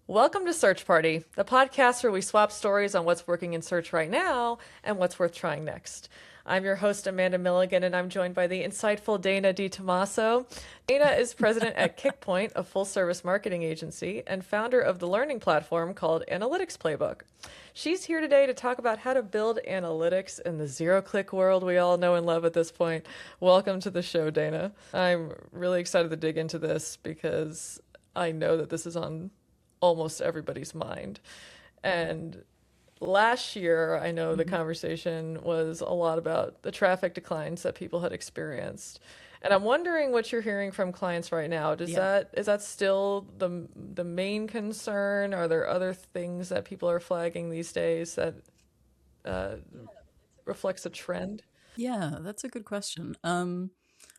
Welcome to Search Party, the podcast where we swap stories on what's working in search right now and what's worth trying next. I'm your host, Amanda Milligan, and I'm joined by the insightful Dana DiTomaso. Dana is president at Kickpoint, a full-service marketing agency, and founder of the learning platform called Analytics Playbook. She's here today to talk about how to build analytics in the zero-click world we all know and love at this point. Welcome to the show, Dana. I'm really excited to dig into this because I know that this is on almost everybody's mind. And last year, I know the conversation was a lot about the traffic declines that people had experienced. And I'm wondering what you're hearing from clients right now. Is that still the main concern? Are there other things that people are flagging these days that reflects a trend? Yeah, that's a good question.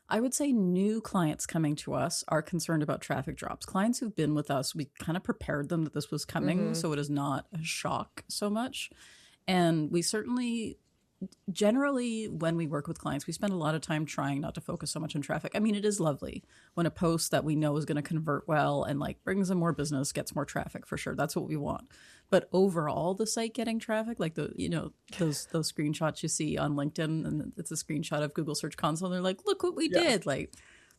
I would say new clients coming to us are concerned about traffic drops. Clients who've been with us, we kind of prepared them that this was coming, so it is not a shock so much. And we certainly, generally, when we work with clients, we spend a lot of time trying not to focus so much on traffic. I mean, it is lovely when a post that we know is going to convert well and like brings in more business, gets more traffic for sure. That's what we want. But overall, the site getting traffic, like those screenshots you see on LinkedIn, and it's a screenshot of Google Search Console, and they're like, "Look what we did!" Like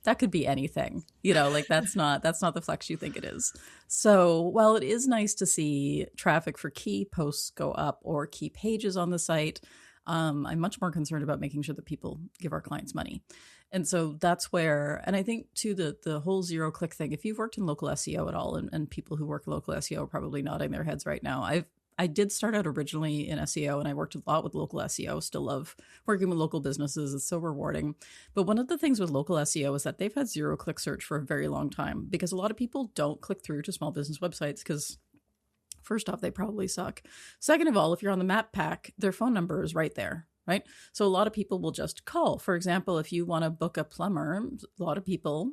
that could be anything, like that's not the flex you think it is. So while it is nice to see traffic for key posts go up or key pages on the site, I'm much more concerned about making sure that people give our clients money. And so that's where, and I think too, the whole zero click thing, if you've worked in local SEO at all, and people who work local SEO are probably nodding their heads right now. I did start out originally in SEO, and I worked a lot with local SEO. Still love working with local businesses. It's so rewarding. But one of the things with local SEO is that they've had zero click search for a very long time, because a lot of people don't click through to small business websites because first off, they probably suck. Second of all, if you're on the map pack, their phone number is right there, right? So a lot of people will just call. For example, if you want to book a plumber, a lot of people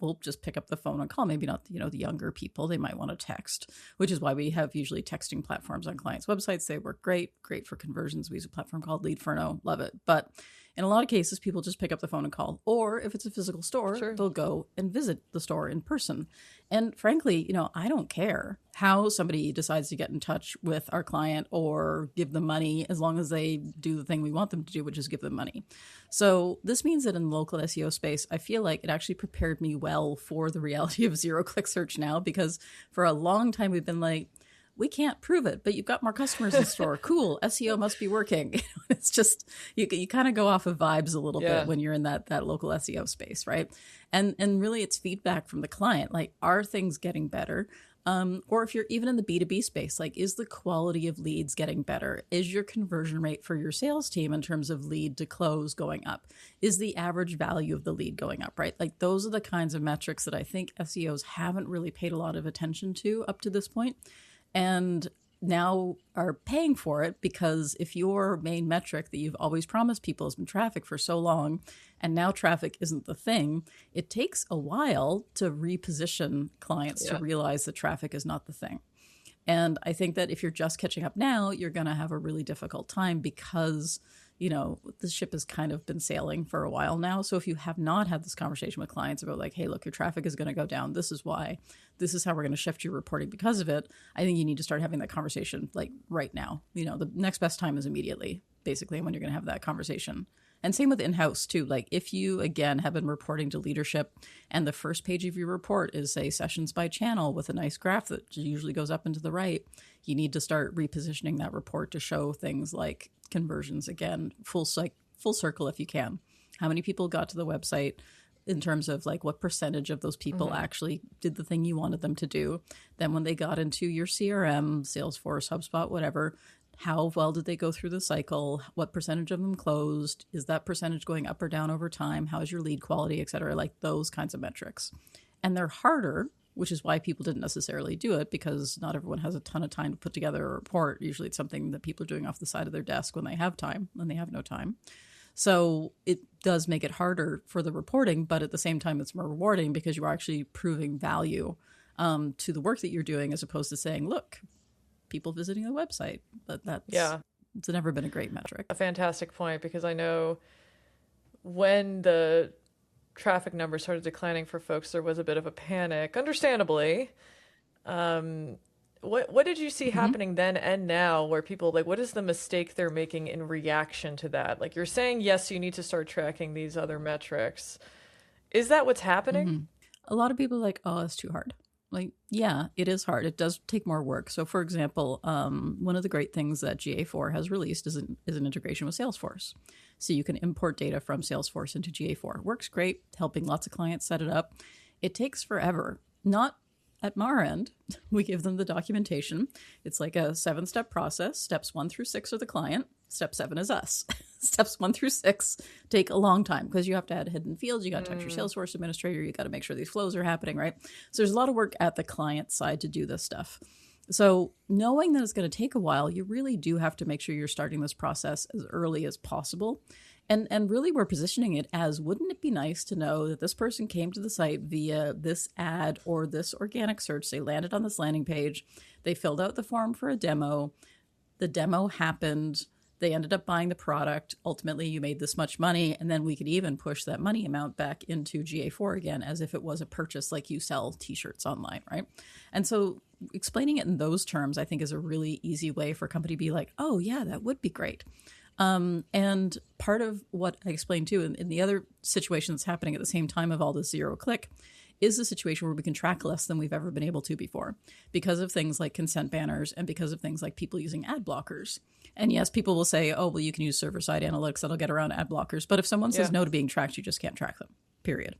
will just pick up the phone and call. Maybe not, the younger people. They might want to text, which is why we have usually texting platforms on clients' websites. They work great for conversions. We use a platform called Leadferno. Love it. But in a lot of cases, people just pick up the phone and call. Or if it's a physical store, they'll go and visit the store in person. And frankly, I don't care how somebody decides to get in touch with our client or give them money, as long as they do the thing we want them to do, which is give them money. So this means that in the local SEO space, I feel like it actually prepared me well for the reality of zero click search now, because for a long time we've been like, we can't prove it, but you've got more customers in store. Cool. SEO must be working. It's just, you kind of go off of vibes a little bit when you're in that local SEO space, right? And really it's feedback from the client. Like, are things getting better? Or if you're even in the B2B space, like, is the quality of leads getting better? Is your conversion rate for your sales team in terms of lead to close going up? Is the average value of the lead going up, right? Like, those are the kinds of metrics that I think SEOs haven't really paid a lot of attention to up to this point, and now are paying for it, because if your main metric that you've always promised people has been traffic for so long, and now traffic isn't the thing, it takes a while to reposition clients to realize that traffic is not the thing. And I think that if you're just catching up now, you're going to have a really difficult time, because the ship has kind of been sailing for a while now. So if you have not had this conversation with clients about like, hey, look, your traffic is going to go down. This is why. This is how we're going to shift your reporting because of it. I think you need to start having that conversation like right now. The next best time is immediately, basically, when you're going to have that conversation. And same with in-house too. Like, if you, again, have been reporting to leadership and the first page of your report is, say, sessions by channel with a nice graph that usually goes up and to the right, you need to start repositioning that report to show things like conversions, again, full circle if you can. How many people got to the website in terms of like what percentage of those people actually did the thing you wanted them to do? Then when they got into your CRM, Salesforce, HubSpot, whatever, how well did they go through the cycle? What percentage of them closed? Is that percentage going up or down over time? How is your lead quality, et cetera? Like those kinds of metrics. And they're harder, which is why people didn't necessarily do it, because not everyone has a ton of time to put together a report. Usually it's something that people are doing off the side of their desk when they have time, when they have no time. So it does make it harder for the reporting, but at the same time, it's more rewarding because you are actually proving value to the work that you're doing, as opposed to saying, look, people visiting the website. But it's never been a great metric. A fantastic point, because I know when the traffic numbers started declining for folks, there was a bit of a panic, understandably. what did you see happening then and now where people like, what is the mistake they're making in reaction to that? Like you're saying, yes, you need to start tracking these other metrics. Is that what's happening? A lot of people are like, oh, it's too hard. Like, yeah, it is hard. It does take more work. So, for example, one of the great things that GA4 has released is an integration with Salesforce. So you can import data from Salesforce into GA4. It works great, helping lots of clients set it up. It takes forever. Not at our end. We give them the documentation. It's like a 7-step process. Steps 1 through 6 are the client. Step 7 is us. Steps 1 through 6 take a long time because you have to add hidden fields. You got to touch your Salesforce administrator. You got to make sure these flows are happening, right? So there's a lot of work at the client side to do this stuff. So knowing that it's going to take a while, you really do have to make sure you're starting this process as early as possible. And really we're positioning it as, wouldn't it be nice to know that this person came to the site via this ad or this organic search? They landed on this landing page. They filled out the form for a demo. The demo happened. They ended up buying the product. Ultimately, you made this much money. And then we could even push that money amount back into GA4 again, as if it was a purchase, like you sell t-shirts online, right? And so explaining it in those terms, I think, is a really easy way for a company to be like, oh, yeah, that would be great. And part of what I explained too, in the other situation that's happening at the same time of all this zero-click, is a situation where we can track less than we've ever been able to before because of things like consent banners and because of things like people using ad blockers. And yes, people will say, oh, well, you can use server-side analytics that'll get around ad blockers. But if someone says no to being tracked, you just can't track them, period.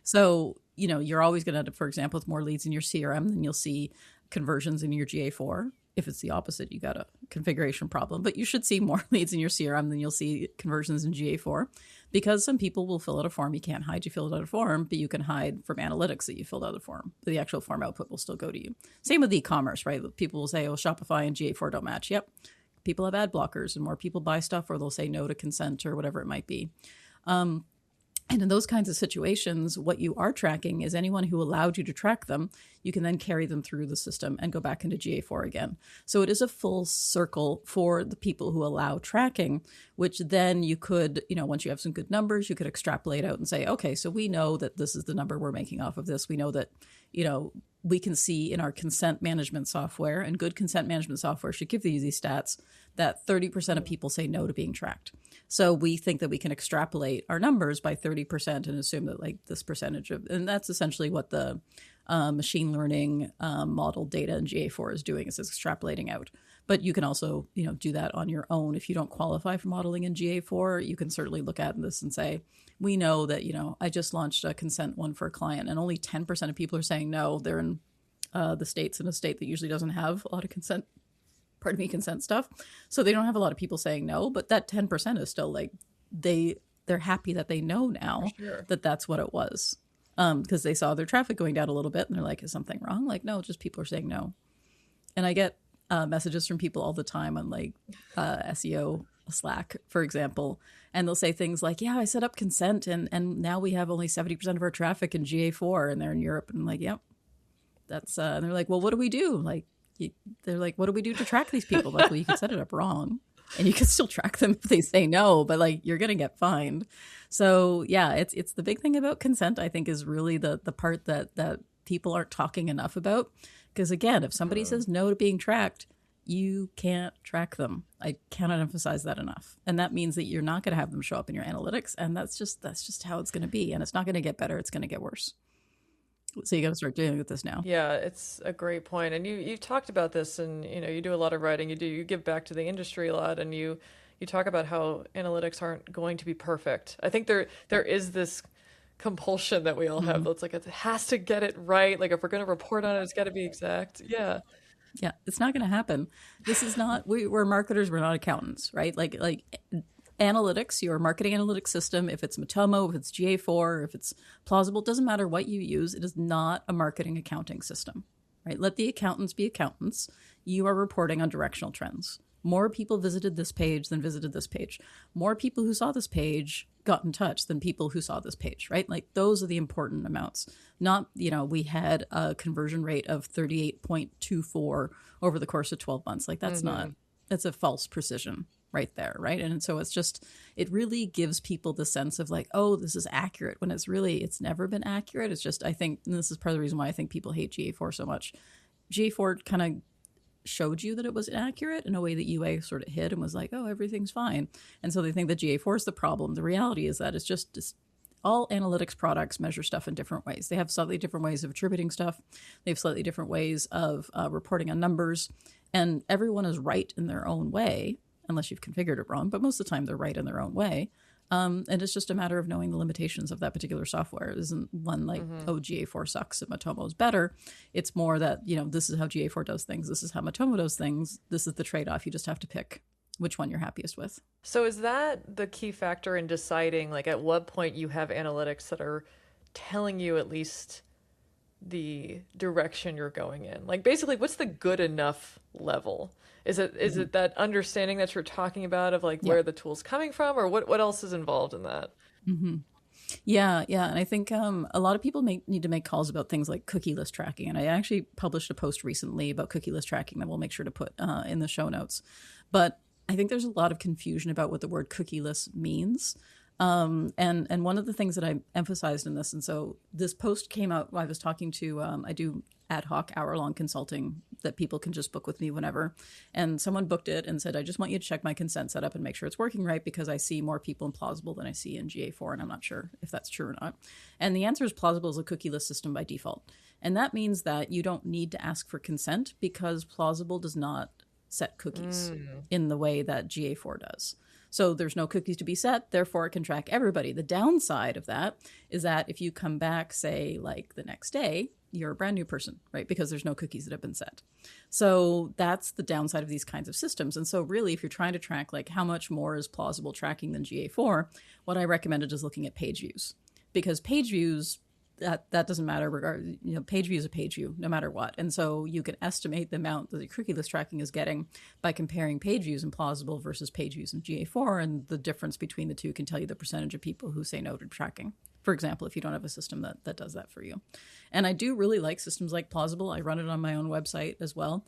So, you're always going to end up, for example, with more leads in your CRM than you'll see conversions in your GA4. If it's the opposite, you got a configuration problem. But you should see more leads in your CRM than you'll see conversions in GA4 because some people will fill out a form. You can't hide you filled out a form, but you can hide from analytics that you filled out a form. The actual form output will still go to you. Same with e-commerce, right? People will say, oh, Shopify and GA4 don't match. Yep. People have ad blockers and more people buy stuff, or they'll say no to consent or whatever it might be. And in those kinds of situations, what you are tracking is anyone who allowed you to track them. You can then carry them through the system and go back into GA4 again. So it is a full circle for the people who allow tracking, which then you could, once you have some good numbers, you could extrapolate out and say, okay, so we know that this is the number we're making off of this. We know that, we can see in our consent management software, and good consent management software should give these stats, that 30% of people say no to being tracked. So we think that we can extrapolate our numbers by 30% and assume that like this percentage of, and that's essentially what the machine learning model data in GA4 is doing, is it's extrapolating out. But you can also, do that on your own. If you don't qualify for modeling in GA4, you can certainly look at this and say, we know that, I just launched a consent one for a client and only 10% of people are saying no. They're in the States, in a state that usually doesn't have a lot of consent stuff. So they don't have a lot of people saying no, but that 10% is still like, they're happy that they know now that that's what it was. Because they saw their traffic going down a little bit and they're like, is something wrong? Like, no, just people are saying no. And I get messages from people all the time on like SEO Slack, for example, and they'll say things like, yeah, I set up consent and now we have only 70% of our traffic in GA4 and they're in Europe. And I'm like, yep, that's, and they're like, well, what do we do? Like, they're like, what do we do to track these people? Like, well, you can set it up wrong and you can still track them if they say no, but like, you're going to get fined. So yeah, it's the big thing about consent, I think, is really the part that people aren't talking enough about. Because again, if somebody says no to being tracked, you can't track them. I cannot emphasize that enough. And that means that you're not going to have them show up in your analytics. And that's just how it's going to be. And it's not going to get better. It's going to get worse. So you got to start dealing with this now. Yeah, it's a great point. And you've talked about this, and you do a lot of writing. You give back to the industry a lot, and you talk about how analytics aren't going to be perfect. I think there is this compulsion that we all have. It's like, it has to get it right. Like if we're going to report on it, it's got to be exact. Yeah. Yeah, it's not going to happen. This is not, we're marketers, we're not accountants, right? Like analytics, your marketing analytics system, if it's Matomo, if it's GA4, if it's plausible, it doesn't matter what you use. It is not a marketing accounting system, right? Let the accountants be accountants. You are reporting on directional trends. More people visited this page than visited this page. More people who saw this page got in touch than people who saw this page, right? Like those are the important amounts. Not, we had a conversion rate of 38.24 over the course of 12 months. Like that's that's a false precision right there, right? And so it really gives people the sense of like, oh, this is accurate, when it's never been accurate. It's just, I think, and this is part of the reason why I think people hate GA4 so much. GA4 kind of showed you that it was inaccurate in a way that UA sort of hid and was like, oh, everything's fine. And so they think that GA4 is the problem. The reality is that it's all analytics products measure stuff in different ways. They have slightly different ways of attributing stuff. They have slightly different ways of reporting on numbers. And everyone is right in their own way, unless you've configured it wrong. But most of the time, they're right in their own way. And it's just a matter of knowing the limitations of that particular software. It isn't one like, oh, GA4 sucks and Matomo is better. It's more that, this is how GA4 does things. This is how Matomo does things. This is the trade-off. You just have to pick which one you're happiest with. So is that the key factor in deciding, like, at what point you have analytics that are telling you at least the direction you're going in? Like, basically, what's the good enough level? Is it that understanding that you're talking about of like where the tool's coming from, or what else is involved in that? Yeah. And I think a lot of people need to make calls about things like cookieless tracking. And I actually published a post recently about cookieless tracking that we'll make sure to put in the show notes. But I think there's a lot of confusion about what the word cookieless means. And one of the things that I emphasized in this, and so this post came out while I was talking to, I do ad hoc hour-long consulting that people can just book with me whenever. And someone booked it and said, I just want you to check my consent setup and make sure it's working right, because I see more people in plausible than I see in GA4, and I'm not sure if that's true or not. And the answer is plausible is a cookieless system by default. And that means that you don't need to ask for consent, because plausible does not set cookies in the way that GA4 does. So there's no cookies to be set, therefore it can track everybody. The downside of that is that if you come back, say, like the next day, you're a brand new person, right? Because there's no cookies that have been set. So that's the downside of these kinds of systems. And so really, if you're trying to track like how much more is plausible tracking than GA4, what I recommended is looking at page views, because page views, that doesn't matter. Page view is a page view, no matter what. And so you can estimate the amount that the cookieless tracking is getting by comparing page views in plausible versus page views in GA4. And the difference between the two can tell you the percentage of people who say no to tracking, for example, if you don't have a system that does that for you. And I do really like systems like plausible. I run it on my own website as well,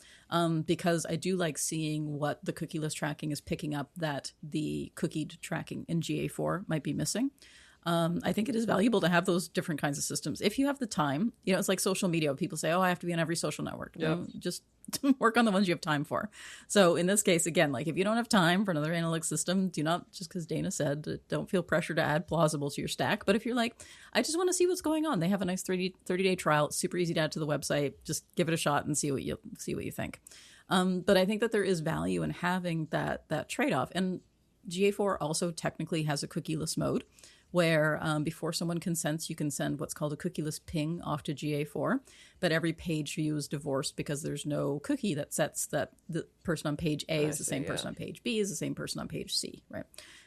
because I do like seeing what the cookieless tracking is picking up that the cookied tracking in GA4 might be missing. I think it is valuable to have those different kinds of systems. If you have the time, it's like social media. People say, oh, I have to be on every social network. Yep. Just work on the ones you have time for. So in this case, again, like if you don't have time for another analytics system, do not, just because Dana said, don't feel pressure to add plausible to your stack. But if you're like, I just want to see what's going on, they have a nice 30-day trial. It's super easy to add to the website. Just give it a shot and see what you think. But I think that there is value in having that trade-off. And GA4 also technically has a cookieless mode, where before someone consents, you can send what's called a cookieless ping off to GA4. But every page view is divorced because there's no cookie that sets that the person on page A is the same person on page B is the same person on page C, right?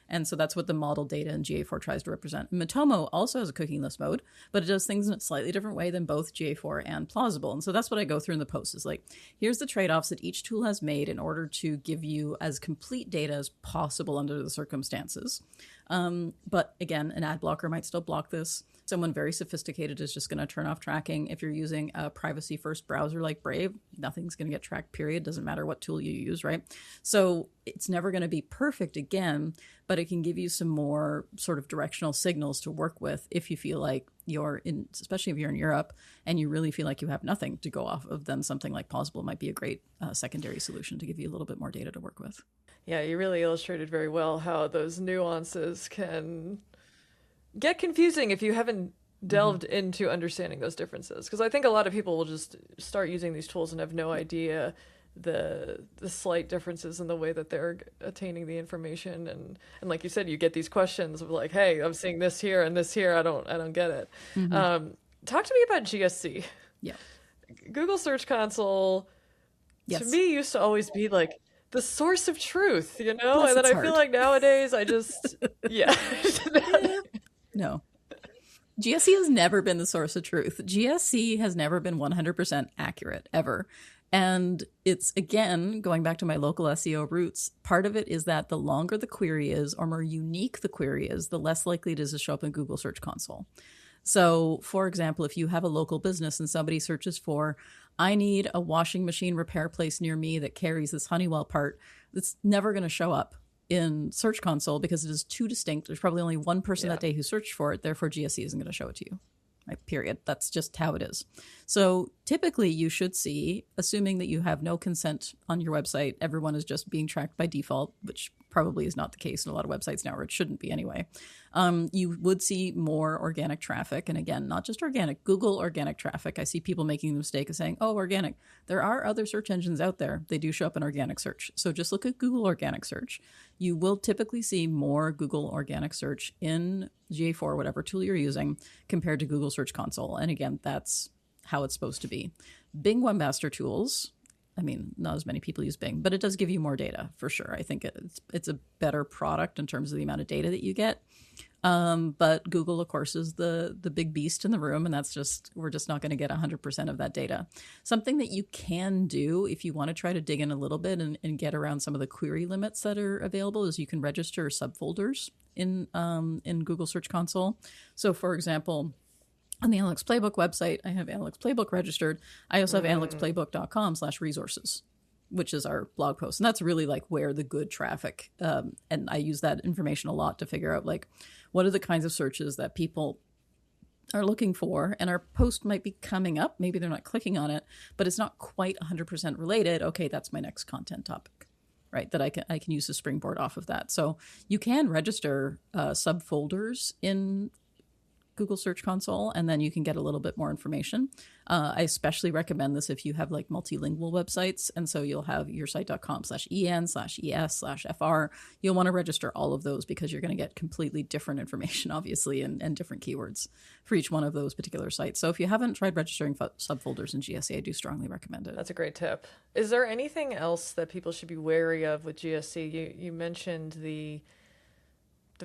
And so that's what the model data in GA4 tries to represent. Matomo also has a cookieless mode, but it does things in a slightly different way than both GA4 and plausible. And so that's what I go through in the post is like, here's the trade-offs that each tool has made in order to give you as complete data as possible under the circumstances. But again, an ad blocker might still block this. Someone very sophisticated is just going to turn off tracking. If you're using a privacy-first browser like Brave, nothing's going to get tracked, period. Doesn't matter what tool you use, right? So it's never going to be perfect again, but it can give you some more sort of directional signals to work with if you feel like especially if you're in Europe and you really feel like you have nothing to go off of, then something like plausible might be a great secondary solution to give you a little bit more data to work with. Yeah, you really illustrated very well how those nuances can get confusing if you haven't delved into understanding those differences. Because I think a lot of people will just start using these tools and have no idea the slight differences in the way that they're attaining the information. And like you said, you get these questions of like, hey, I'm seeing this here and this here. I don't get it. Talk to me about GSC. Yeah. Google Search Console, to me, used to always be like the source of truth, and then I feel like nowadays I just, No. GSC has never been the source of truth. GSC has never been 100% accurate, ever. And it's, again, going back to my local SEO roots, part of it is that the longer the query is or more unique the query is, the less likely it is to show up in Google Search Console. So, for example, if you have a local business and somebody searches for, I need a washing machine repair place near me that carries this Honeywell part, it's never going to show up in Search Console because it is too distinct. There's probably only one person that day who searched for it. Therefore, GSC isn't going to show it to you. right? Period. That's just how it is. So typically you should see, assuming that you have no consent on your website, everyone is just being tracked by default, which probably is not the case in a lot of websites now, or it shouldn't be anyway. You would see more organic traffic. And again, not just organic, Google organic traffic. I see people making the mistake of saying, oh, organic. There are other search engines out there. They do show up in organic search. So just look at Google organic search. You will typically see more Google organic search in GA4, whatever tool you're using, compared to Google Search Console. And again, that's how it's supposed to be. Bing Webmaster Tools, I mean, not as many people use Bing, but it does give you more data for sure. I think it's a better product in terms of the amount of data that you get. But Google, of course, is the big beast in the room, and we're just not going to get 100% of that data. Something that you can do if you want to try to dig in a little bit and get around some of the query limits that are available is you can register subfolders in Google Search Console. So, for example, on the Analytics Playbook website, I have Analytics Playbook registered. I also have analyticsplaybook.com/resources, which is our blog post. And that's really like where the good traffic, and I use that information a lot to figure out like what are the kinds of searches that people are looking for. And our post might be coming up. Maybe they're not clicking on it, but it's not quite 100% related. Okay, that's my next content topic, right? That I can use to springboard off of that. So you can register subfolders in Google Search Console, and then you can get a little bit more information. I especially recommend this if you have like multilingual websites. And so you'll have yoursite.com/en/es/fr. You'll want to register all of those because you're going to get completely different information, obviously, and different keywords for each one of those particular sites. So if you haven't tried registering subfolders in GSC, I do strongly recommend it. That's a great tip. Is there anything else that people should be wary of with GSC? You mentioned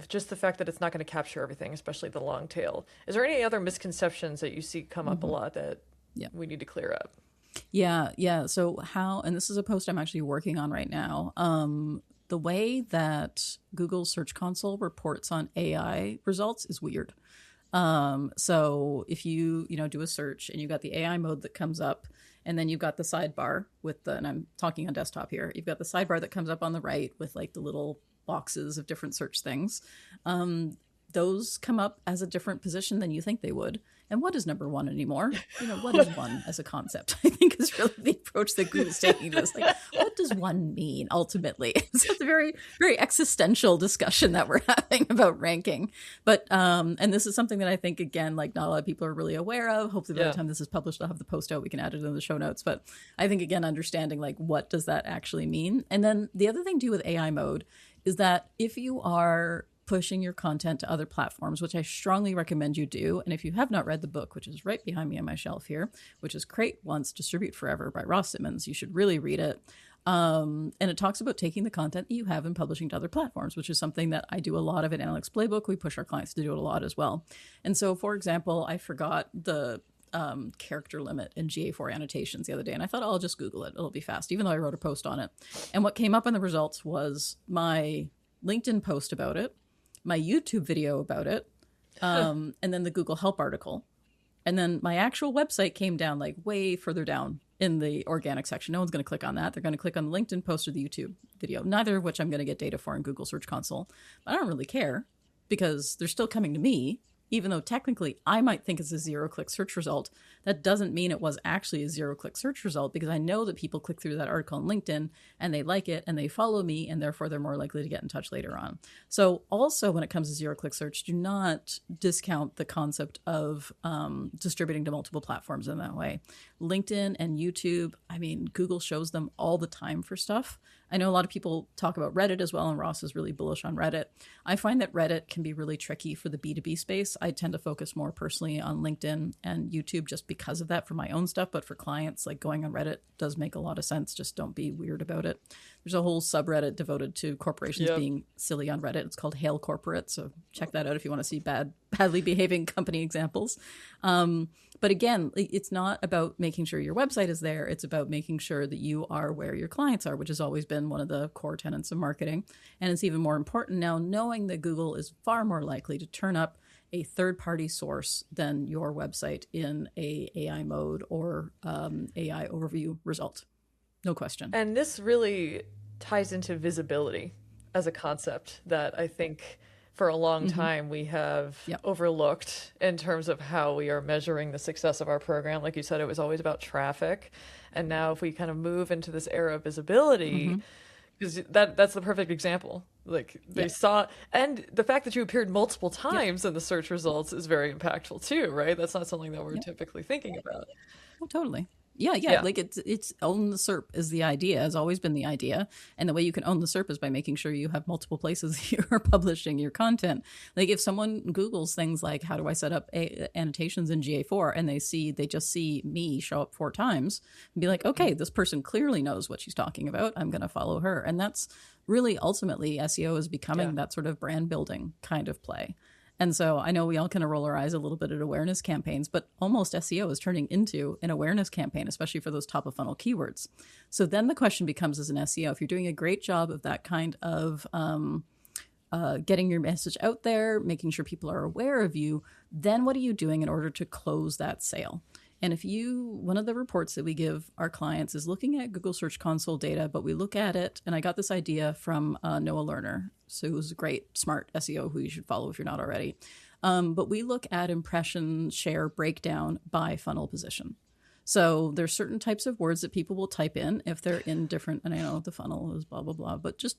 just the fact that it's not going to capture everything, especially the long tail. Is there any other misconceptions that you see come up a lot that we need to clear up? Yeah. So and this is a post I'm actually working on right now. The way that Google Search Console reports on AI results is weird. So if you do a search and you've got the AI mode that comes up, and then you've got the sidebar and I'm talking on desktop here, you've got the sidebar that comes up on the right with like the little boxes of different search things. Those come up as a different position than you think they would. And what is number one anymore? What is one as a concept? I think is really the approach that Google's taking to this. Like, what does one mean ultimately? So it's a very, very existential discussion that we're having about ranking. But, and this is something that I think, again, like not a lot of people are really aware of. Hopefully by the time this is published, I'll have the post out. We can add it in the show notes. But I think, again, understanding like, what does that actually mean? And then the other thing too with AI mode is that if you are pushing your content to other platforms, which I strongly recommend you do. And if you have not read the book, which is right behind me on my shelf here, which is Create Once, Distribute Forever by Ross Simmons, you should really read it. And it talks about taking the content that you have and publishing to other platforms, which is something that I do a lot of at Analytics Playbook. We push our clients to do it a lot as well. And so, for example, I forgot the character limit in GA4 annotations the other day, and I thought, I'll just Google it. It'll be fast, even though I wrote a post on it. And what came up in the results was my LinkedIn post about it, my YouTube video about it, and then the Google Help article. And then my actual website came down like way further down in the organic section. No one's going to click on that. They're going to click on the LinkedIn post or the YouTube video, neither of which I'm going to get data for in Google Search Console. But I don't really care because they're still coming to me. Even though technically I might think it's a zero-click search result, that doesn't mean it was actually a zero-click search result because I know that people click through that article on LinkedIn and they like it and they follow me and therefore they're more likely to get in touch later on. So also when it comes to zero-click search, do not discount the concept of distributing to multiple platforms in that way. LinkedIn and YouTube, I mean, Google shows them all the time for stuff. I know a lot of people talk about Reddit as well, and Ross is really bullish on Reddit. I find that Reddit can be really tricky for the B2B space. I tend to focus more personally on LinkedIn and YouTube just because of that for my own stuff. But for clients, like going on Reddit does make a lot of sense. Just don't be weird about it. There's a whole subreddit devoted to corporations being silly on Reddit. It's called Hail Corporate. So check that out if you want to see badly behaving company examples. But again, it's not about making sure your website is there. It's about making sure that you are where your clients are, which has always been one of the core tenets of marketing. And it's even more important now knowing that Google is far more likely to turn up a third-party source than your website in a AI mode or AI overview result. No question. And this really ties into visibility as a concept that I think for a long time we have Yep. overlooked in terms of how we are measuring the success of our program. Like you said, it was always about traffic. And now if we kind of move into this era of visibility, because that's the perfect example. Like they saw, and the fact that you appeared multiple times in the search results is very impactful too, right? That's not something that we're typically thinking about. Oh, totally. Yeah. Like it's own the SERP is the idea, has always been the idea. And the way you can own the SERP is by making sure you have multiple places you're publishing your content. Like if someone Googles things like, how do I set up annotations in GA4? And they just see me show up 4 times and be like, okay, this person clearly knows what she's talking about. I'm going to follow her. And that's really ultimately SEO is becoming that sort of brand building kind of play. And so I know we all kind of roll our eyes a little bit at awareness campaigns, but almost SEO is turning into an awareness campaign, especially for those top of funnel keywords. So then the question becomes, as an SEO, if you're doing a great job of that kind of getting your message out there, making sure people are aware of you, then what are you doing in order to close that sale? And one of the reports that we give our clients is looking at Google Search Console data, but we look at it, and I got this idea from Noah Lerner, so who's a great, smart SEO who you should follow if you're not already. But we look at impression share breakdown by funnel position. So there's certain types of words that people will type in if they're in different, and I know the funnel is blah, blah, blah, but just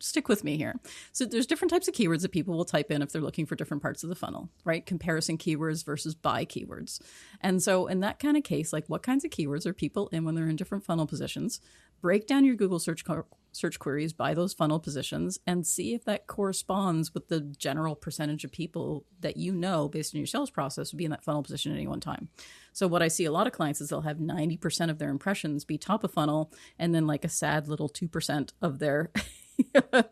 stick with me here. So there's different types of keywords that people will type in if they're looking for different parts of the funnel, right? Comparison keywords versus by keywords. And so in that kind of case, like what kinds of keywords are people in when they're in different funnel positions? Break down your Google search queries by those funnel positions and see if that corresponds with the general percentage of people that you know based on your sales process would be in that funnel position at any one time. So what I see a lot of clients is they'll have 90% of their impressions be top of funnel, and then like a sad little 2% of their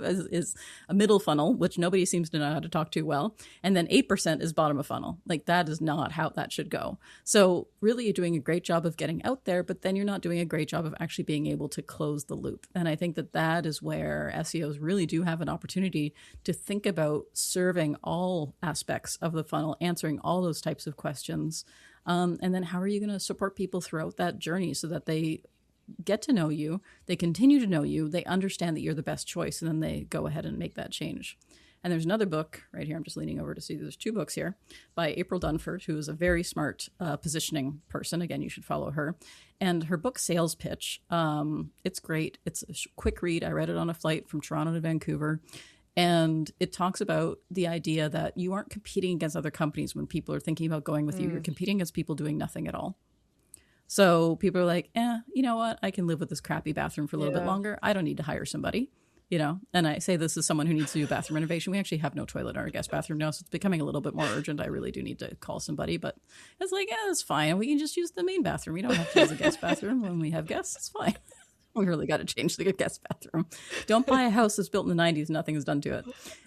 is a middle funnel, which nobody seems to know how to talk to well. And then 8% is bottom of funnel. Like that is not how that should go. So really you're doing a great job of getting out there, but then you're not doing a great job of actually being able to close the loop. And I think that is where SEOs really do have an opportunity to think about serving all aspects of the funnel, answering all those types of questions. And then how are you going to support people throughout that journey so that they get to know you, they continue to know you, they understand that you're the best choice, and then they go ahead and make that change. And there's another book right here. I'm just leaning over to see there's 2 books here by April Dunford, who is a very smart positioning person. Again, you should follow her. And her book, Sales Pitch, it's great. It's a quick read. I read it on a flight from Toronto to Vancouver. And it talks about the idea that you aren't competing against other companies when people are thinking about going with you. You're competing against people doing nothing at all. So people are like, you know what? I can live with this crappy bathroom for a little bit longer. I don't need to hire somebody, And I say this as someone who needs to do bathroom renovation. We actually have no toilet in our guest bathroom now, so it's becoming a little bit more urgent. I really do need to call somebody, but it's like, it's fine. We can just use the main bathroom. We don't have to use the guest bathroom when we have guests. It's fine. We really got to change the guest bathroom. Don't buy a house that's built in the 90s. Nothing is done to it.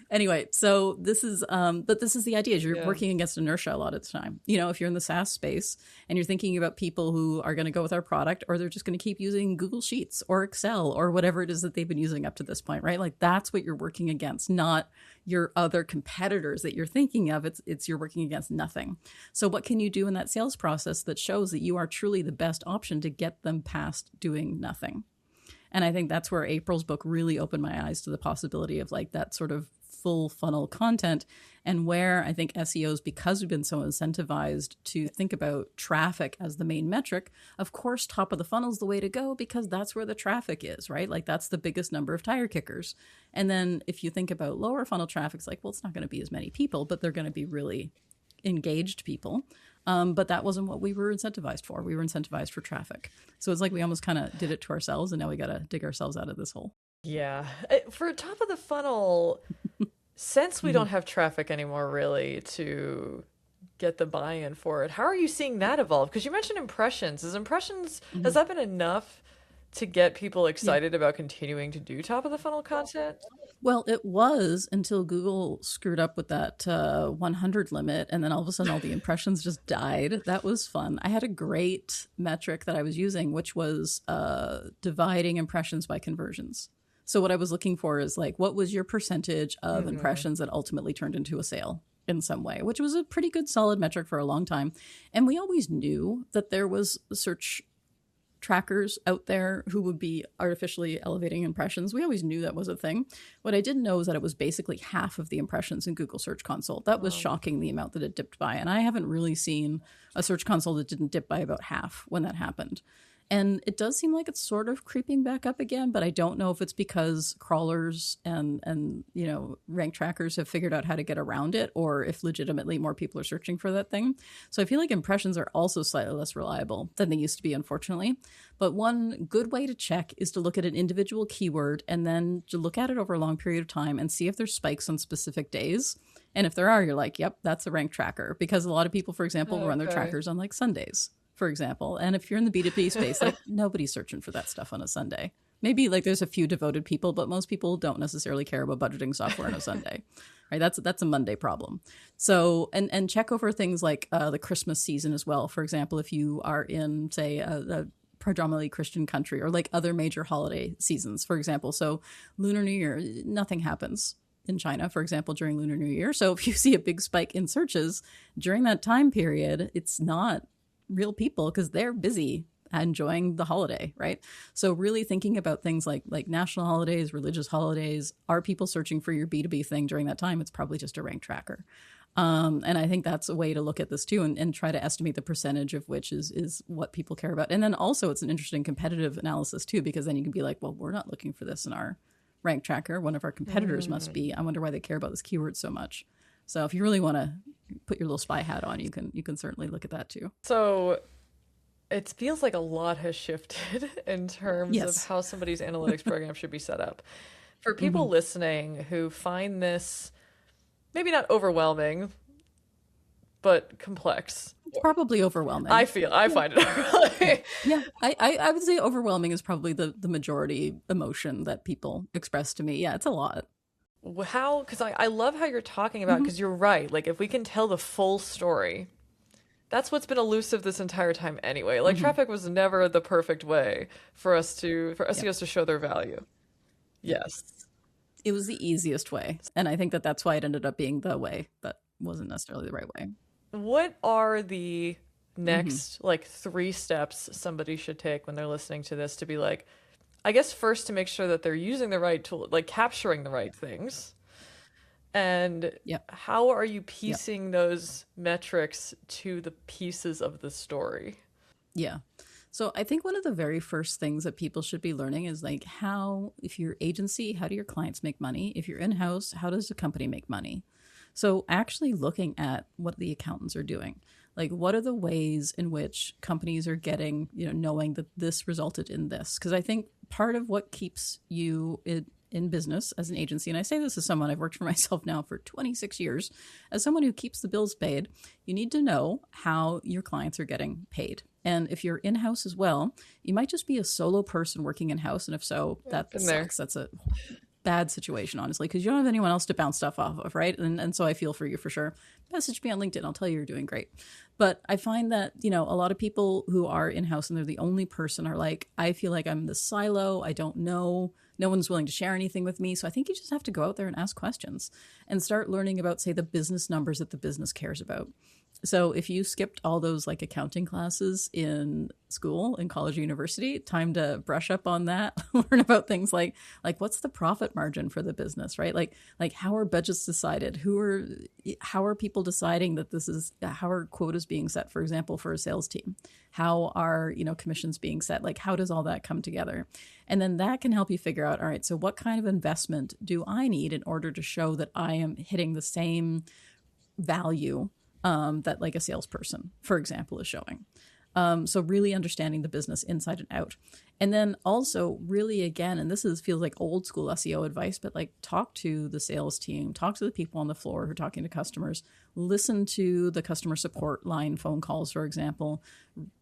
Anyway, so this is the idea is you're working against inertia a lot of the time. If you're in the SaaS space and you're thinking about people who are going to go with our product, or they're just going to keep using Google Sheets or Excel or whatever it is that they've been using up to this point, right? Like that's what you're working against, not your other competitors that you're thinking of. It's you're working against nothing. So what can you do in that sales process that shows that you are truly the best option to get them past doing nothing? And I think that's where April's book really opened my eyes to the possibility of like that sort of full funnel content, and where I think SEOs, because we've been so incentivized to think about traffic as the main metric, of course, top of the funnel is the way to go because that's where the traffic is, right? Like that's the biggest number of tire kickers. And then if you think about lower funnel traffic, it's like, well, it's not going to be as many people, but they're going to be really engaged people. But that wasn't what we were incentivized for. We were incentivized for traffic. So it's like we almost kind of did it to ourselves, and now we got to dig ourselves out of this hole. Yeah. For top of the funnel, since we don't have traffic anymore really to get the buy-in for it, how are you seeing that evolve? Because you mentioned impressions. Has that been enough to get people excited about continuing to do top of the funnel content? Well, it was until Google screwed up with that 100 limit, and then all of a sudden all the impressions just died. That was fun. I had a great metric that I was using, which was dividing impressions by conversions. So what I was looking for is like, what was your percentage of impressions that ultimately turned into a sale in some way, which was a pretty good solid metric for a long time. And we always knew that there was search trackers out there who would be artificially elevating impressions. We always knew that was a thing. What I didn't know is that it was basically half of the impressions in Google Search Console. That was shocking, the amount that it dipped by. And I haven't really seen a Search Console that didn't dip by about half when that happened. And it does seem like it's sort of creeping back up again, but I don't know if it's because crawlers and rank trackers have figured out how to get around it, or if legitimately more people are searching for that thing. So I feel like impressions are also slightly less reliable than they used to be, unfortunately. But one good way to check is to look at an individual keyword and then to look at it over a long period of time and see if there's spikes on specific days. And if there are, you're like, yep, that's a rank tracker. Because a lot of people, for example, run their trackers on like Sundays, for example. And if you're in the B2B space, like nobody's searching for that stuff on a Sunday. Maybe like there's a few devoted people, but most people don't necessarily care about budgeting software on a Sunday. Right? That's a Monday problem. So, and check over things like the Christmas season as well. For example, if you are in, say, a predominantly Christian country, or like other major holiday seasons, for example. So Lunar New Year, nothing happens in China, for example, during Lunar New Year. So if you see a big spike in searches during that time period, it's not real people because they're busy enjoying the holiday, right? So really thinking about things like national holidays, religious holidays. Are people searching for your B2B thing during that time? It's probably just a rank tracker. And I think that's a way to look at this too, and try to estimate the percentage of which is what people care about. And then also it's an interesting competitive analysis too, because then you can be like, well, we're not looking for this in our rank tracker. One of our competitors must be. I wonder why they care about this keyword so much. So if you really want to put your little spy hat on, you can certainly look at that too. So it feels like a lot has shifted in terms of how somebody's analytics program should be set up. For people listening who find this maybe not overwhelming, but complex. It's probably overwhelming. I find it overwhelming. Yeah, I would say overwhelming is probably the majority emotion that people express to me. Yeah, it's a lot. How? Because I love how you're talking about, because you're right. Like if we can tell the full story, that's what's been elusive this entire time anyway. Like traffic was never the perfect way for SEOs to show their value. Yes. It was the easiest way. And I think that's why it ended up being the way that wasn't necessarily the right way. What are the next like 3 steps somebody should take when they're listening to this to be like, I guess first to make sure that they're using the right tool, like capturing the right things. And how are you piecing those metrics to the pieces of the story? Yeah. So I think one of the very first things that people should be learning is like how, if you're agency, how do your clients make money? If you're in-house, how does the company make money? So actually looking at what the accountants are doing. Like, what are the ways in which companies are getting, knowing that this resulted in this? Because I think part of what keeps you in business as an agency, and I say this as someone, I've worked for myself now for 26 years, as someone who keeps the bills paid, you need to know how your clients are getting paid. And if you're in-house as well, you might just be a solo person working in-house. And if so, that sucks. That's a bad situation, honestly, because you don't have anyone else to bounce stuff off of, right? And so I feel for you for sure. Message me on LinkedIn. I'll tell you you're doing great. But I find that, a lot of people who are in-house and they're the only person are like, I feel like I'm the silo. I don't know. No one's willing to share anything with me. So I think you just have to go out there and ask questions and start learning about, say, the business numbers that the business cares about. So if you skipped all those like accounting classes in school, in college or university, time to brush up on that, learn about things like what's the profit margin for the business, right? Like how are budgets decided? How are people deciding that how are quotas being set, for example, for a sales team? How are, commissions being set? Like, how does all that come together? And then that can help you figure out, all right, so what kind of investment do I need in order to show that I am hitting the same value that like a salesperson, for example, is showing. So really understanding the business inside and out. And then also really, again, and feels like old school SEO advice, but like talk to the sales team, talk to the people on the floor who are talking to customers, listen to the customer support line phone calls, for example,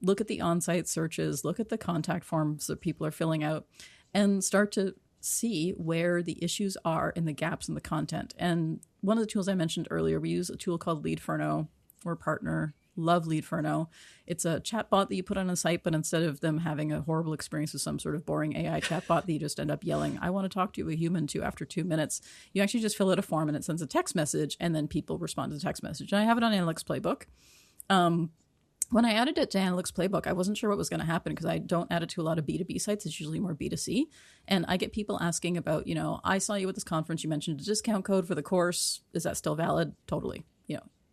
look at the on-site searches, look at the contact forms that people are filling out, and start to see where the issues are in the gaps in the content. And one of the tools I mentioned earlier, we use a tool called Leadferno. We're a partner. Love Leadferno. It's a chatbot that you put on a site, but instead of them having a horrible experience with some sort of boring AI chatbot that you just end up yelling, I want to talk to a human too after 2 minutes, you actually just fill out a form and it sends a text message and then people respond to the text message. And I have it on Analytics Playbook. When I added it to Analytics Playbook, I wasn't sure what was going to happen because I don't add it to a lot of B2B sites. It's usually more B2C. And I get people asking about, I saw you at this conference. You mentioned a discount code for the course. Is that still valid? Totally.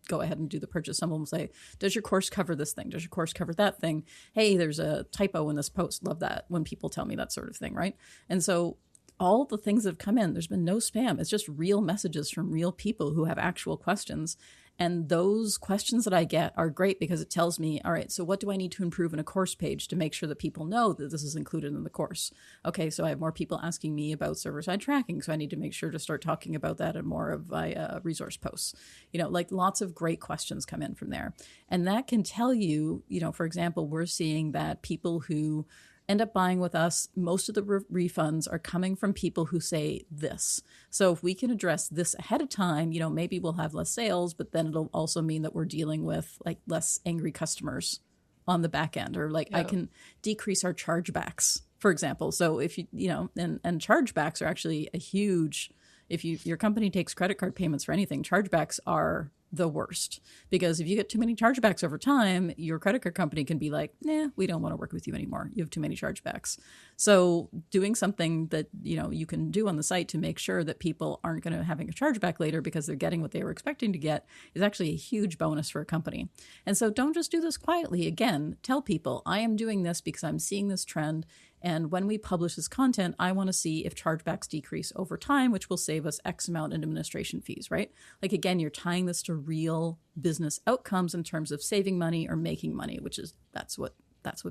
Go ahead and do the purchase. Someone will say, does your course cover this thing? Does your course cover that thing? Hey, there's a typo in this post. Love that when people tell me that sort of thing, right? And so all the things that have come in, there's been no spam. It's just real messages from real people who have actual questions. And those questions that I get are great because it tells me, all right, so what do I need to improve in a course page to make sure that people know that this is included in the course? Okay, so I have more people asking me about server-side tracking, so I need to make sure to start talking about that in more of my resource posts. Like lots of great questions come in from there. And that can tell you, for example, we're seeing that people who end up buying with us, most of the refunds are coming from people who say this. So if we can address this ahead of time, maybe we'll have less sales, but then it'll also mean that we're dealing with like less angry customers on the back end, or like I can decrease our chargebacks, for example. So if and chargebacks are actually a huge, if your company takes credit card payments for anything, chargebacks are the worst, because if you get too many chargebacks over time, your credit card company can be like, nah, we don't want to work with you anymore. You have too many chargebacks. So doing something that, you can do on the site to make sure that people aren't going to having a chargeback later because they're getting what they were expecting to get is actually a huge bonus for a company. And so don't just do this quietly. Again, tell people I am doing this because I'm seeing this trend. And when we publish this content, I want to see if chargebacks decrease over time, which will save us X amount in administration fees, right? Like, again, you're tying this to real business outcomes in terms of saving money or making money, which is that's what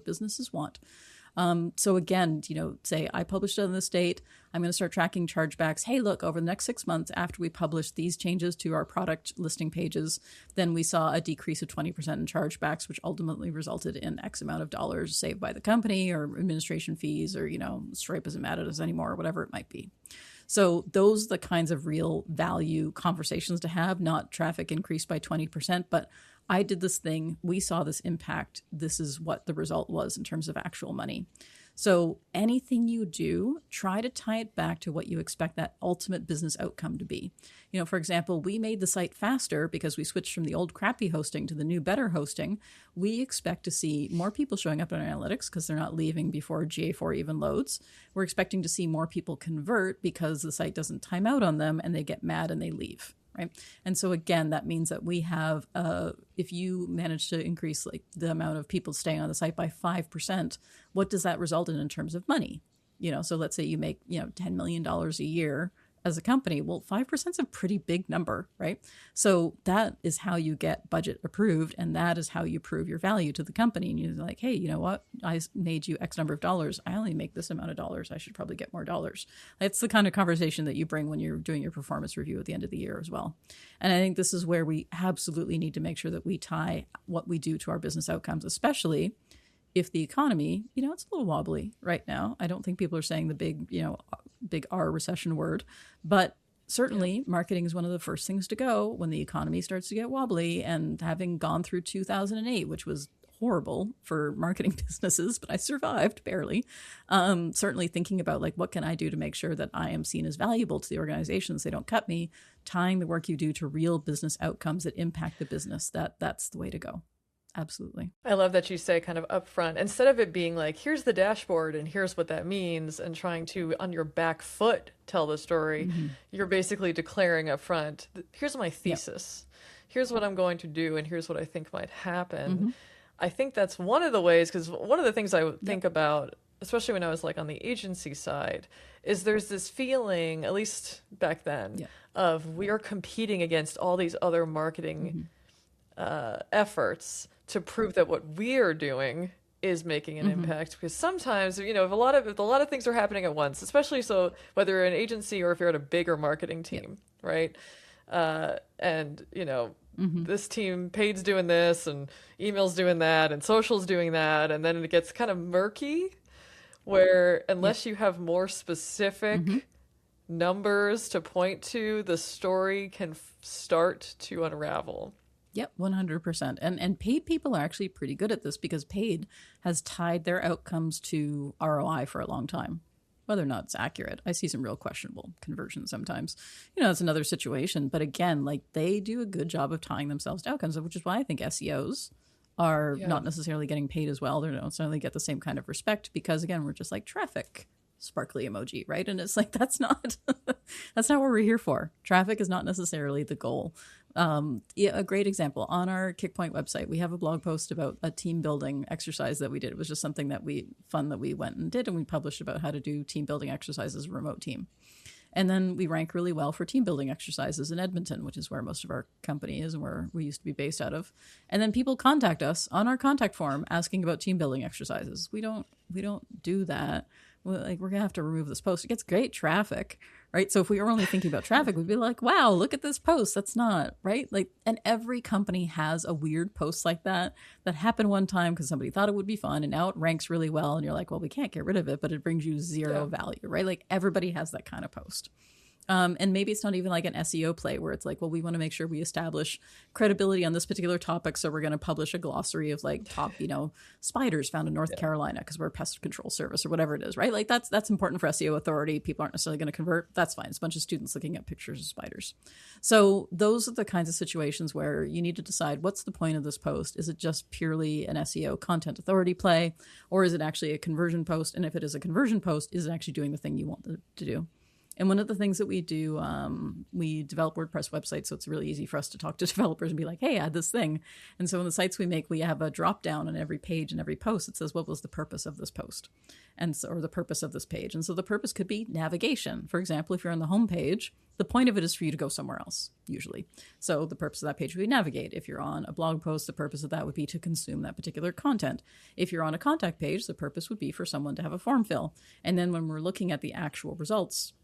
businesses want. So again, say I published it on this date, I'm going to start tracking chargebacks. Hey, look, over the next 6 months after we published these changes to our product listing pages, then we saw a decrease of 20% in chargebacks, which ultimately resulted in X amount of dollars saved by the company, or administration fees, or, Stripe isn't mad at us anymore, or whatever it might be. So those are the kinds of real value conversations to have, not traffic increased by 20%, but I did this thing, we saw this impact, this is what the result was in terms of actual money. So anything you do, try to tie it back to what you expect that ultimate business outcome to be. For example, we made the site faster because we switched from the old crappy hosting to the new better hosting. We expect to see more people showing up in our analytics because they're not leaving before GA4 even loads. We're expecting to see more people convert because the site doesn't time out on them and they get mad and they leave. Right. And so again, that means that we have, if you manage to increase like the amount of people staying on the site by 5%, what does that result in terms of money? So let's say you make, $10 million a year as a company. Well, 5% is a pretty big number, right? So that is how you get budget approved, and that is how you prove your value to the company. And you're like, hey, you know what? I made you X number of dollars. I only make this amount of dollars. I should probably get more dollars. That's the kind of conversation that you bring when you're doing your performance review at the end of the year as well. And I think this is where we absolutely need to make sure that we tie what we do to our business outcomes, especially if the economy, it's a little wobbly right now. I don't think people are saying the big R recession word, but certainly marketing is one of the first things to go when the economy starts to get wobbly. And having gone through 2008, which was horrible for marketing businesses, but I survived barely. Certainly thinking about like, what can I do to make sure that I am seen as valuable to the organizations? They don't cut me. Tying the work you do to real business outcomes that impact the business. That's the way to go. Absolutely. I love that you say kind of upfront, instead of it being like, here's the dashboard and here's what that means, and trying to, on your back foot, tell the story, you're basically declaring upfront, here's my thesis, here's what I'm going to do, and here's what I think might happen. I think that's one of the ways, because one of the things I would think about, especially when I was like on the agency side, is there's this feeling, at least back then, of we are competing against all these other marketing efforts to prove that what we are doing is making an impact. Because sometimes, if a lot of things are happening at once, especially so whether you're an agency or if you're at a bigger marketing team, right? And this team, paid's doing this and email's doing that and social's doing that, and then it gets kind of murky where unless you have more specific numbers to point to, the story can start to unravel. Yep, 100%. And paid people are actually pretty good at this because paid has tied their outcomes to ROI for a long time. Whether or not it's accurate, I see some real questionable conversions sometimes. It's another situation. But again, like they do a good job of tying themselves to outcomes, which is why I think SEOs are not necessarily getting paid as well. They don't necessarily get the same kind of respect because, again, we're just like traffic, sparkly emoji, right? And it's like, that's not that's not what we're here for. Traffic is not necessarily the goal. A great example, on our Kickpoint website, we have a blog post about a team building exercise that we did. It was just something that we went and did, and we published about how to do team building exercises as a remote team. And then we rank really well for team building exercises in Edmonton, which is where most of our company is and where we used to be based out of. And then people contact us on our contact form asking about team building exercises. We don't do that. We're going to have to remove this post. It gets great traffic, right? So if we were only thinking about traffic, we'd be like, wow, look at this post. That's not right. Like, and every company has a weird post like that happened one time because somebody thought it would be fun and now it ranks really well. And you're like, well, we can't get rid of it, but it brings you zero value, right? Like everybody has that kind of post. And maybe it's not even like an SEO play where it's like, well, we want to make sure we establish credibility on this particular topic. So we're going to publish a glossary of like top, spiders found in North Carolina because we're a pest control service or whatever it is, right? Like that's important for SEO authority. People aren't necessarily going to convert. That's fine. It's a bunch of students looking at pictures of spiders. So those are the kinds of situations where you need to decide what's the point of this post. Is it just purely an SEO content authority play, or is it actually a conversion post? And if it is a conversion post, is it actually doing the thing you want it to do? And one of the things that we do, we develop WordPress websites, so it's really easy for us to talk to developers and be like, hey, add this thing. And so in the sites we make, we have a drop down on every page and every post. It says, what was the purpose of this post? And so, or the purpose of this page. And so the purpose could be navigation. For example, if you're on the home page, the point of it is for you to go somewhere else, usually. So the purpose of that page would be navigate. If you're on a blog post, the purpose of that would be to consume that particular content. If you're on a contact page, the purpose would be for someone to have a form fill. And then when we're looking at the actual results,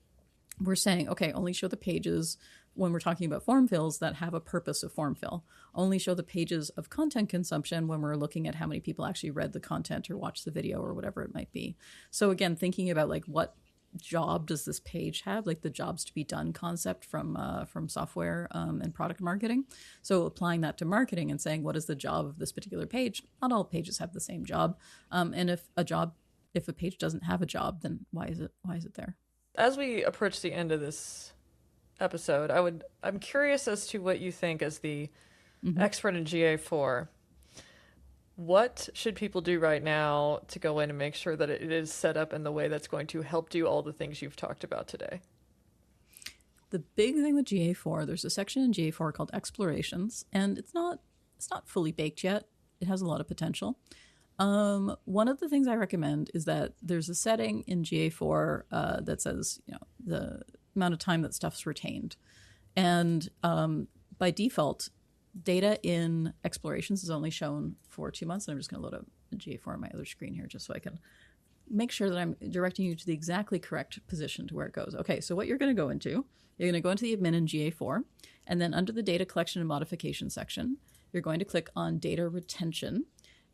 we're saying, okay, only show the pages when we're talking about form fills that have a purpose of form fill. Only show the pages of content consumption when we're looking at how many people actually read the content or watched the video or whatever it might be. So again, thinking about like what job does this page have, like the jobs to be done concept from software and product marketing. So applying that to marketing and saying, what is the job of this particular page? Not all pages have the same job. And if a page doesn't have a job, then why is it there? As we approach the end of this episode, I'm curious as to what you think as the expert in GA4. What should people do right now to go in and make sure that it is set up in the way that's going to help do all the things you've talked about today? The big thing with GA4, there's a section in GA4 called Explorations, and it's not fully baked yet. It has a lot of potential. One of the things I recommend is that there's a setting in GA4 that says, the amount of time that stuff's retained. And by default, data in Explorations is only shown for 2 months. And I'm just going to load up GA4 on my other screen here just so I can make sure that I'm directing you to the exactly correct position to where it goes. Okay, so what you're going to go into the admin in GA4, and then under the data collection and modification section, you're going to click on data retention.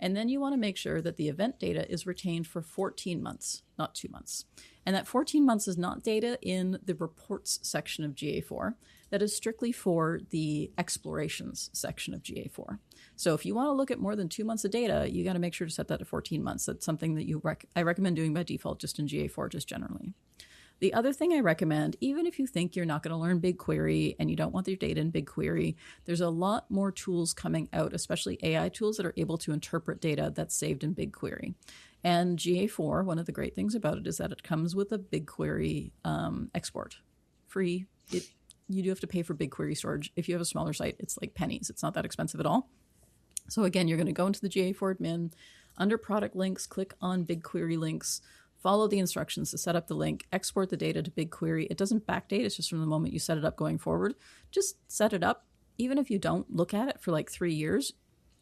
And then you want to make sure that the event data is retained for 14 months, not 2 months. And that 14 months is not data in the reports section of GA4. That is strictly for the explorations section of GA4. So if you want to look at more than 2 months of data, you got to make sure to set that to 14 months. That's something that I recommend doing by default just in GA4, just generally. The other thing I recommend, even if you think you're not going to learn BigQuery and you don't want your data in BigQuery, there's a lot more tools coming out, especially AI tools that are able to interpret data that's saved in BigQuery. And GA4, one of the great things about it is that it comes with a BigQuery export. Free. You do have to pay for BigQuery storage. If you have a smaller site, it's like pennies. It's not that expensive at all. So again, you're going to go into the GA4 admin. Under product links, click on BigQuery links. Follow the instructions to set up the link, export the data to BigQuery. It doesn't backdate. It's just from the moment you set it up going forward. Just set it up. Even if you don't look at it for like 3 years,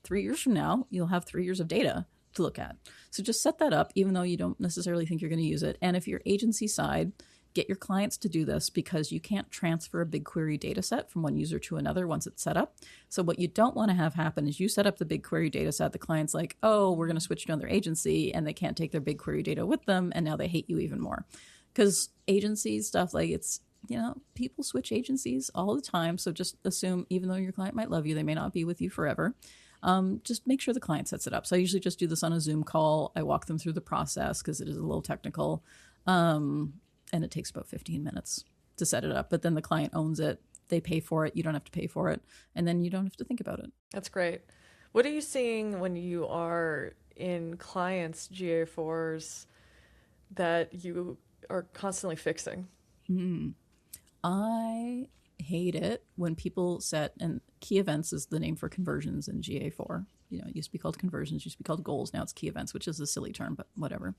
3 years from now, you'll have 3 years of data to look at. So just set that up, even though you don't necessarily think you're going to use it. And if you're agency side, get your clients to do this because you can't transfer a BigQuery data set from one user to another once it's set up. So what you don't want to have happen is you set up the BigQuery data set, the client's like, oh, we're going to switch to another agency, and they can't take their BigQuery data with them, and now they hate you even more. Because agency stuff, like it's, people switch agencies all the time. So just assume, even though your client might love you, they may not be with you forever. Just make sure the client sets it up. So I usually just do this on a Zoom call. I walk them through the process because it is a little technical. And it takes about 15 minutes to set it up. But then the client owns it. They pay for it. You don't have to pay for it. And then you don't have to think about it. That's great. What are you seeing when you are in clients' GA4s that you are constantly fixing? I hate it when people set, and key events is the name for conversions in GA4. You know, it used to be called conversions, used to be called goals. Now it's key events, which is a silly term, but whatever.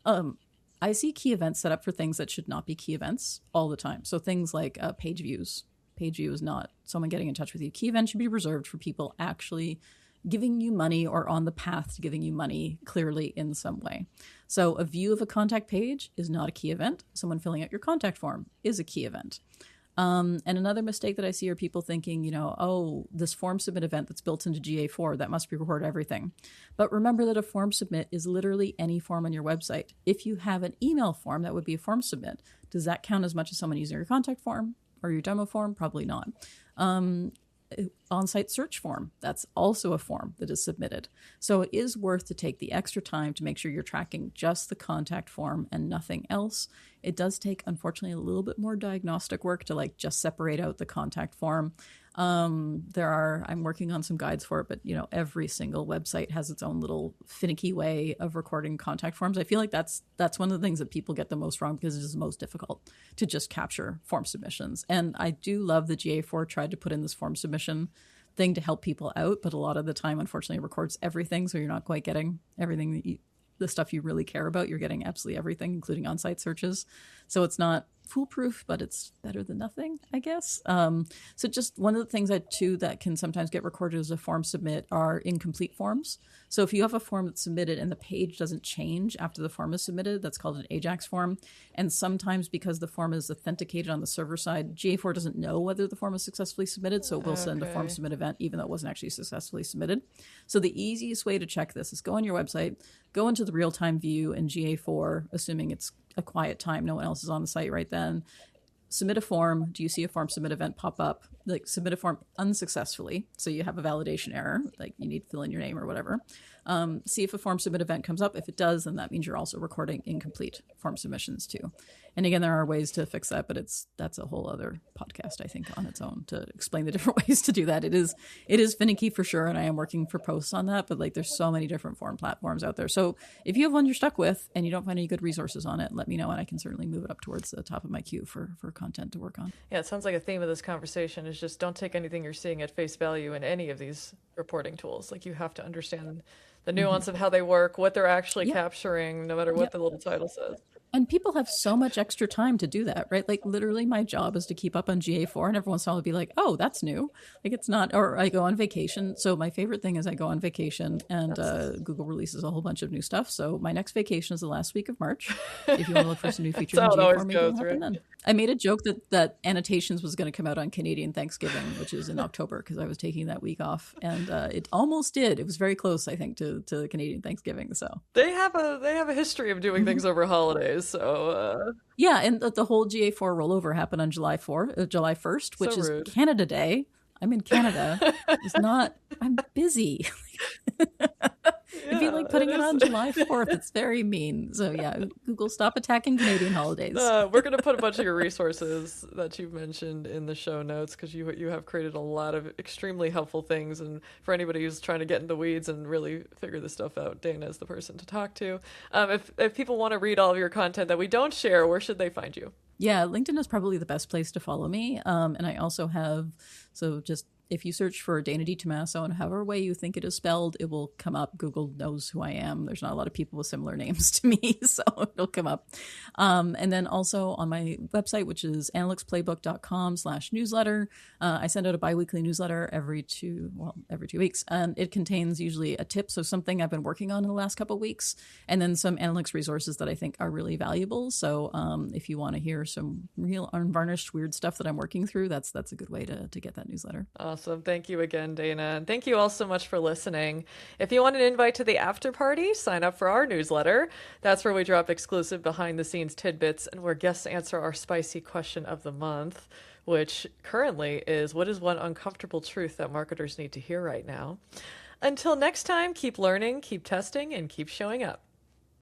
I see key events set up for things that should not be key events all the time. So things like page views. Page view is not someone getting in touch with you. Key events should be reserved for people actually giving you money or on the path to giving you money clearly in some way. So a view of a contact page is not a key event. Someone filling out your contact form is a key event. And another mistake that I see are people thinking, you know, oh, this form submit event that's built into GA4, that must be record everything. But remember that a form submit is literally any form on your website. If you have an email form, that would be a form submit. Does that count as much as someone using your contact form or your demo form? Probably not. On-site search form, that's also a form that is submitted. So it is worth to take the extra time to make sure you're tracking just the contact form and nothing else. It does take, unfortunately, a little bit more diagnostic work to like just separate out the contact form. I'm working on some guides for it, but you know, every single website has its own little finicky way of recording contact forms. I feel like that's one of the things that people get the most wrong because it is the most difficult to just capture form submissions. And I do love that GA4 tried to put in this form submission thing to help people out, but a lot of the time, unfortunately, it records everything. So you're not quite getting everything that the stuff you really care about. You're getting absolutely everything, including on-site searches. So it's not foolproof, but it's better than nothing, I guess. So just one of the things that can sometimes get recorded as a form submit are incomplete forms. So if you have a form that's submitted and the page doesn't change after the form is submitted, that's called an AJAX form. And sometimes because the form is authenticated on the server side, GA4 doesn't know whether the form is successfully submitted, so it will send a form submit event even though it wasn't actually successfully submitted. So the easiest way to check this is go on your website, go into the real-time view in GA4, assuming it's a quiet time, no one else is on the site right then. Submit a form. Do you see a form submit event pop up? Like submit a form unsuccessfully. So you have a validation error, like you need to fill in your name or whatever. See if a form submit event comes up. If it does, then that means you're also recording incomplete form submissions too. And again, there are ways to fix that, but that's a whole other podcast, I think, on its own to explain the different ways to do that. It is finicky for sure, and I am working for posts on that, but like there's so many different form platforms out there. So if you have one you're stuck with and you don't find any good resources on it, let me know and I can certainly move it up towards the top of my queue for content to work on. Yeah, it sounds like a theme of this conversation is just don't take anything you're seeing at face value in any of these reporting tools. Like you have to understand the nuance of how they work, what they're actually capturing, no matter what the little title says. And people have so much extra time to do that, right? Like literally my job is to keep up on GA4 and every once in a while I'll be like, oh, that's new. Like it's not, or I go on vacation. So my favorite thing is I go on vacation and Google releases a whole bunch of new stuff. So my next vacation is the last week of March. If you want to look for some new features in GA4, maybe it'll happen then. I made a joke that annotations was going to come out on Canadian Thanksgiving, which is in October, because I was taking that week off, and it almost did. It was very close, I think, to Canadian Thanksgiving. So they have a history of doing things over holidays. So yeah, and the whole GA4 rollover happened on July 1st, which so is rude. Canada Day. I'm in Canada. I'm busy. It'd be like putting it on July 4th. It's very mean. So yeah, Google, stop attacking Canadian holidays. We're going to put a bunch of your resources that you've mentioned in the show notes because you have created a lot of extremely helpful things. And for anybody who's trying to get in the weeds and really figure this stuff out, Dana is the person to talk to. If people want to read all of your content that we don't share, where should they find you? Yeah, LinkedIn is probably the best place to follow me. And I also have, so just if you search for Dana DiTomaso and however way you think it is spelled, it will come up. Google knows who I am. There's not a lot of people with similar names to me, so it'll come up. And then also on my website, which is analyticsplaybook.com/newsletter, I send out a biweekly newsletter every 2 weeks. And it contains usually a tip, so something I've been working on in the last couple of weeks, and then some analytics resources that I think are really valuable. So if you want to hear some real unvarnished weird stuff that I'm working through, that's a good way to get that newsletter. Awesome. Thank you again, Dana. And thank you all so much for listening. If you want an invite to the after party, sign up for our newsletter. That's where we drop exclusive behind the scenes tidbits and where guests answer our spicy question of the month, which currently is, what is one uncomfortable truth that marketers need to hear right now? Until next time, keep learning, keep testing, and keep showing up.